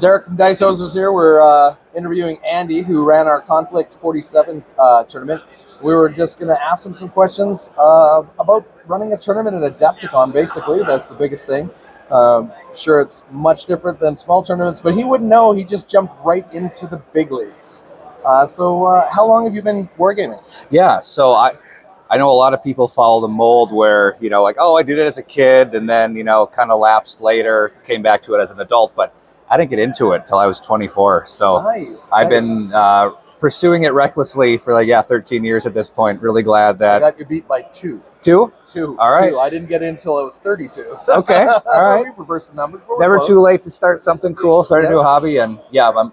Derek from DiceHosers here. We're interviewing Andy, who ran our Konflict 47 tournament. We were just going to ask him some questions about running a tournament at Adepticon, basically. That's the biggest thing. Sure, it's much different than small tournaments, but he wouldn't know. He just jumped right into the big leagues. So how long have you been wargaming? Yeah, so I know a lot of people follow the mold where, like, oh, I did it as a kid and then, kind of lapsed later, came back to it as an adult, but I didn't get into it until I was 24. So I've been pursuing it recklessly for 13 years at this point. Really glad that... I got you beat by two. Two? Two. All right. Two. I didn't get in until I was 32. Okay, all right. We reversed the numbers. Never too late to start something cool, start a new hobby, and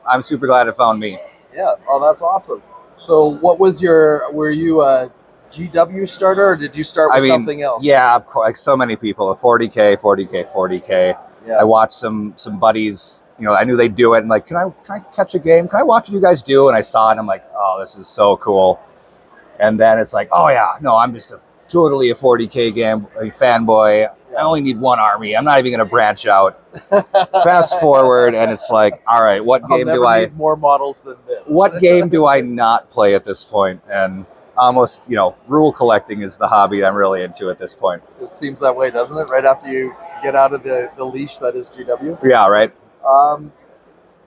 I'm super glad it found me. Yeah, oh, that's awesome. So what was were you a GW starter, or did you start with something else? Yeah, of course, like so many people, a 40K, 40K, 40K. Yeah. I watched some buddies, I knew they'd do it, and like, can I catch a game? Can I watch what you guys do? And I saw it, and I'm like, oh, this is so cool. And then it's like, oh yeah, no, I'm just totally a 40K game, a fanboy. I only need one army. I'm not even going to branch out. Fast forward, and it's like, all right, what game do I need more models than this? What game do I not play at this point? And almost, rule collecting is the hobby I'm really into at this point. It seems that way, doesn't it? Right after you get out of the leash that is GW. Yeah, right.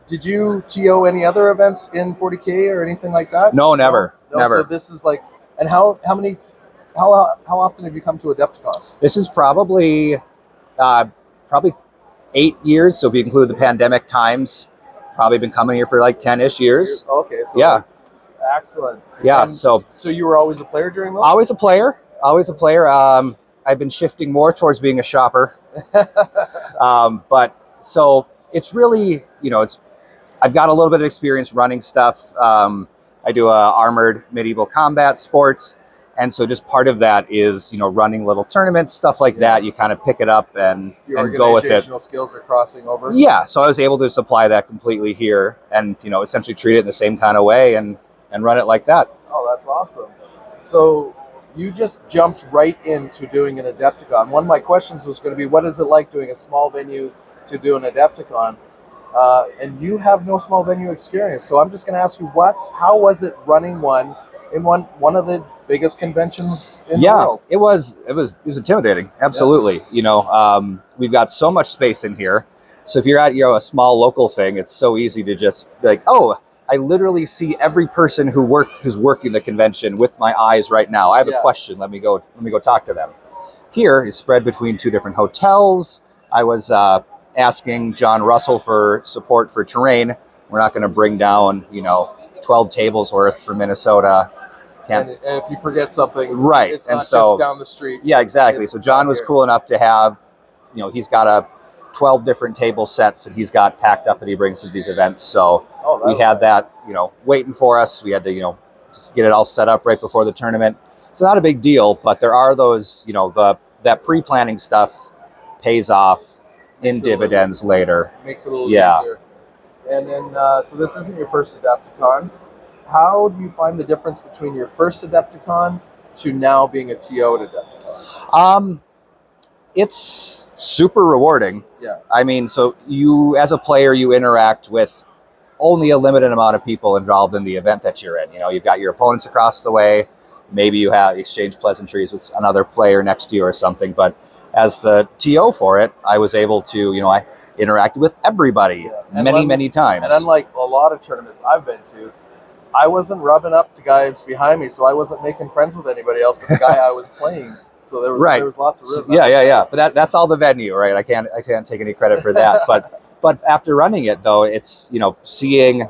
Did you TO any other events in 40K or anything like that? No, never. No? Never. So this is like, and how often have you come to Adepticon? This is probably 8 years. So if you include the pandemic times, probably been coming here for like 10-ish years. Okay, so yeah, excellent. Yeah, and so you were always a player during those? Always a player. Always a player. I've been shifting more towards being a shopper. But so it's really, I've got a little bit of experience running stuff. I do armored medieval combat sports. And so just part of that is, running little tournaments, stuff like that. You kind of pick it up and go with it. Organizational skills are crossing over. Yeah. So I was able to supply that completely here and, essentially treat it in the same kind of way and run it like that. Oh, that's awesome. So you just jumped right into doing an Adepticon. One of my questions was going to be, what is it like doing a small venue to do an Adepticon? And you have no small venue experience. So I'm just going to ask you, how was it running one in one of the biggest conventions in the world? It was intimidating. Absolutely. Yeah. We've got so much space in here. So if you're at, a small local thing, it's so easy to just be like, oh, I literally see every person who's working the convention with my eyes right now. I have a question. Let me go talk to them. Here is spread between two different hotels. I was asking John Russell for support for terrain. We're not going to bring down, 12 tables worth from Minnesota. And if you forget something, right? It's not just down the street. Yeah, exactly. So John was cool enough to have, he's got 12 different table sets that he's got packed up that he brings to these events. So we had that, waiting for us. We had to, just get it all set up right before the tournament. It's not a big deal, but there are those, that pre-planning stuff pays off in dividends later. Makes it a little easier. And then, so this isn't your first Adepticon. How do you find the difference between your first Adepticon to now being a TO at Adepticon? It's super rewarding. Yeah. I mean, so you, as a player, you interact with only a limited amount of people involved in the event that you're in. You've got your opponents across the way. Maybe you have exchange pleasantries with another player next to you or something. But as the TO for it, I was able to, I interacted with everybody many times. And unlike a lot of tournaments I've been to, I wasn't rubbing up to guys behind me, so I wasn't making friends with anybody else but the guy I was playing. So there was lots of room. Yeah. But that's all the venue, right? I can't take any credit for that. But after running it though, it's seeing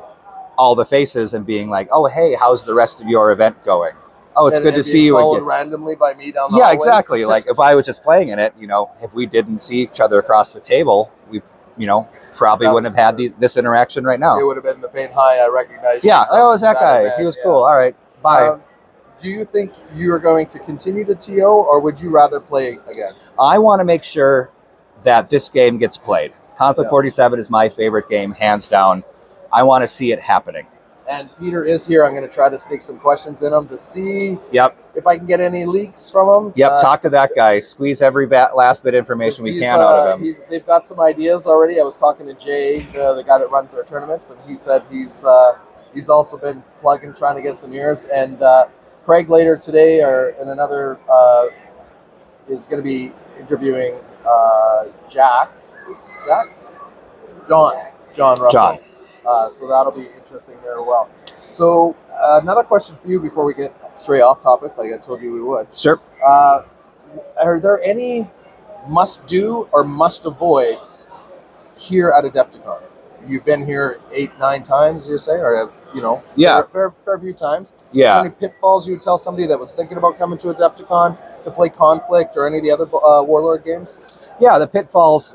all the faces and being like, oh hey, how's the rest of your event going? Oh, it's good to see you again. Randomly by me down the hallways. Exactly. Like if I was just playing in it, if we didn't see each other across the table, we probably wouldn't have had this interaction right now. It would have been the faint hi, I recognized you. Yeah, oh, it was that guy. Event. He was cool. All right, bye. Do you think you are going to continue to TO, or would you rather play again? I want to make sure that this game gets played. Konflict 47 is my favorite game, hands down. I want to see it happening. And Peter is here. I'm going to try to sneak some questions in him to see if I can get any leaks from him. Yep, talk to that guy. Squeeze every last bit of information we can out of him. They've got some ideas already. I was talking to Jay, the guy that runs their tournaments, and he said he's also been plugging, trying to get some ears. And Craig later today, in another, is going to be interviewing John Russell. So that'll be interesting there as well. So another question for you before we get stray off topic, like I told you we would. Sure. Are there any must-do or must-avoid here at Adepticon? You've been here 8-9 times, you say, or fair few times. Yeah. Is there any pitfalls you would tell somebody that was thinking about coming to Adepticon to play Konflict or any of the other Warlord games? Yeah, the pitfalls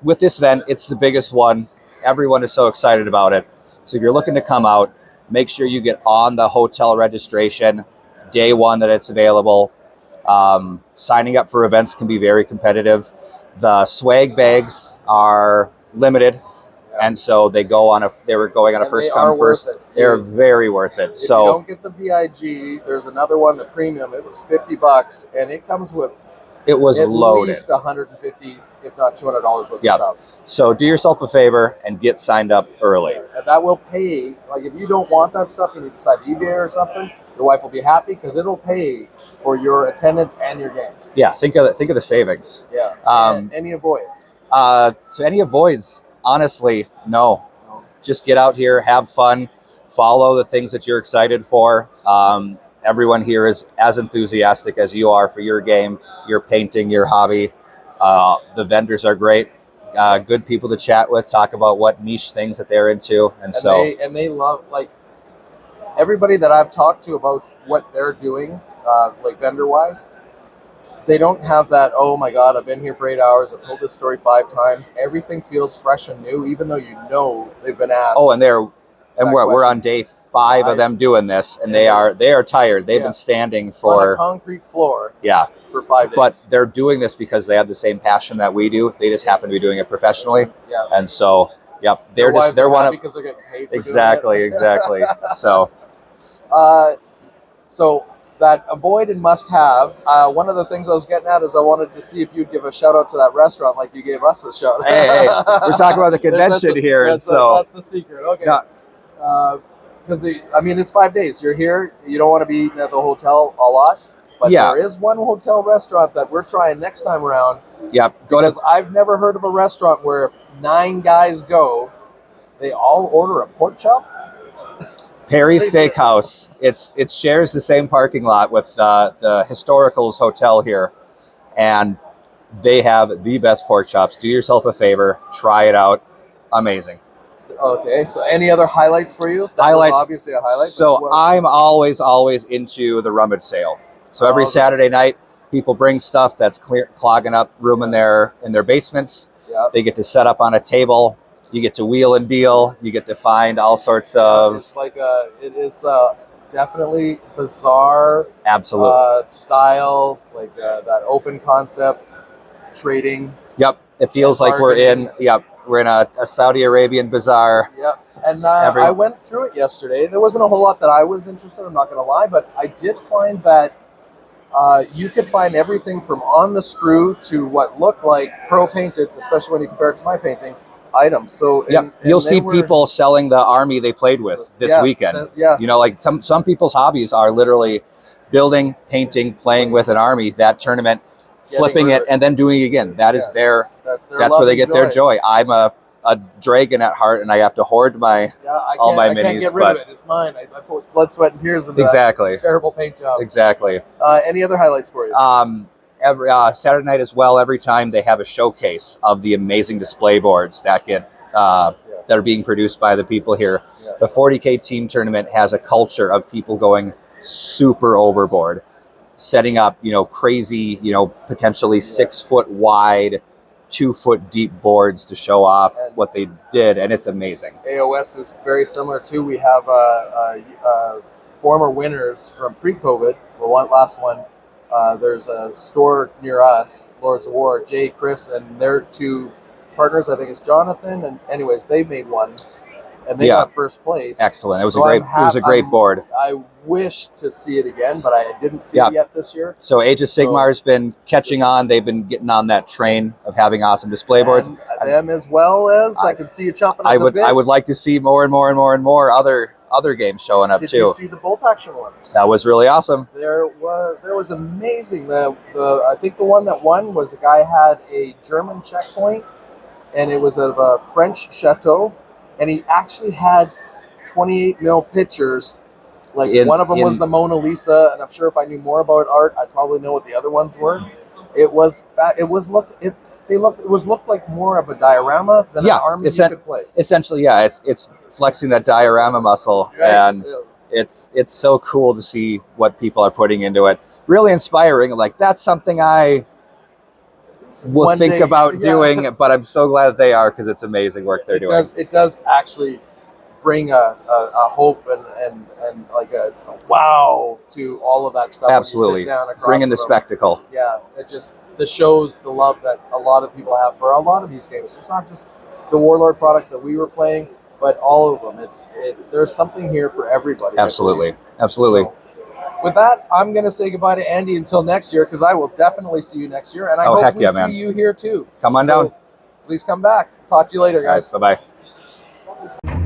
with this event, it's the biggest one. Everyone is so excited about it. So if you're looking to come out, make sure you get on the hotel registration day one that it's available. Signing up for events can be very competitive. The swag bags are limited. And so they were going on a first come first. They're very worth it. If so you don't get the VIG, there's another one, the premium. It was $50, and it comes with at loaded. Least $150, if not $200 worth of stuff. So do yourself a favor and get signed up early. And that will pay. Like if you don't want that stuff and you decide eBay or something, your wife will be happy because it'll pay for your attendance and your games. Yeah, think of the savings. Yeah. Any avoids? So any avoids? Honestly, no. Just get out here, have fun, follow the things that you're excited for. Everyone here is as enthusiastic as you are for your game, your painting, your hobby. The vendors are great. Good people to chat with, talk about what niche things that they're into. And they love, like, everybody that I've talked to about what they're doing, like vendor-wise, they don't have that, oh my God, I've been here for 8 hours, I've told this story 5 times. Everything feels fresh and new, even though they've been asked. Oh, and we're on day 5 of them doing this, and they are tired. They've been standing for on a concrete floor. Yeah. For 5 days. But they're doing this because they have the same passion that we do. They just happen to be doing it professionally. Yeah. And so, yep, they're one of because they're getting paid. Exactly. So. So that avoid and must have. One of the things I was getting at is I wanted to see if you'd give a shout out to that restaurant like you gave us a shout. Hey, we're talking about the convention here, that's the secret. Okay. Because it's 5 days. You're here. You don't want to be eating at the hotel a lot. But there is one hotel restaurant that we're trying next time around. Yep. Because I've never heard of a restaurant where if 9 guys go, they all order a pork chop. Perry Steakhouse. It shares the same parking lot with the Historicals Hotel here, and they have the best pork chops. Do yourself a favor, try it out. Amazing. Okay, so any other highlights for you? Highlights. Was obviously a highlight. So I'm always into the rummage sale. So every Saturday night, people bring stuff that's clogging up room in their basements. Yep. They get to set up on a table. You get to wheel and deal. You get to find all sorts of. It's like it is definitely bizarre. Absolutely. Style, like that open concept trading. Yep. It feels like we're in a Saudi Arabian bazaar. Yep. And I went through it yesterday. There wasn't a whole lot that I was interested in, I'm not going to lie, but I did find that you could find everything from on the sprue to what looked like pro painted, especially when you compare it to my painting, items. So you'll see people selling the army they played with this weekend. Like some people's hobbies are literally building, painting, playing with an army, that tournament, flipping it, and then doing it again. That's where they get their joy. I'm a dragon at heart, and I have to hoard all my minis. I can't get rid of it. It's mine. I put blood, sweat, and tears in that terrible paint job. Exactly. Any other highlights for you? Every Saturday night as well. Every time they have a showcase of the amazing display boards that get that are being produced by the people here. Yeah. The 40K team tournament has a culture of people going super overboard, setting up crazy potentially 6 foot wide, 2 foot deep boards to show off what they did, and it's amazing. AOS is very similar too. We have former winners from pre-COVID. The last one. There's a store near us, Lords of War, Jay, Chris, and their 2 partners, I think it's Jonathan. And anyways, they made one. and they got first place. Excellent. It was So it was a great board. I wish to see it again, but I didn't see it yet this year. So Age of Sigmar's been catching on. They've been getting on that train of having awesome display boards. Them as well as I can see you chomping at the bit. I would like to see more and more and more and more other games showing up too. Did you see the bolt action ones? That was really awesome. There was amazing. I think the one that won was a guy had a German checkpoint, and it was of a French chateau, and he actually had 28 mil pictures. Like one of them was the Mona Lisa, and I'm sure if I knew more about art, I'd probably know what the other ones were. It was looked like more of a diorama than an army you could play. Essentially, it's flexing that diorama muscle, and it's so cool to see what people are putting into it. Really inspiring. Like that's something I will think about doing, but I'm so glad that they are, because it's amazing work they're doing. It does actually bring a hope and like a wow to all of that stuff. Absolutely. When you sit down across bringing the spectacle. Yeah, it just shows the love that a lot of people have for a lot of these games. It's not just the Warlord products that we were playing, but all of them. There's something here for everybody. Absolutely. So, with that, I'm going to say goodbye to Andy until next year, because I will definitely see you next year, and I hope we see you here too. Come on down. Please come back. Talk to you later, guys. Bye-bye.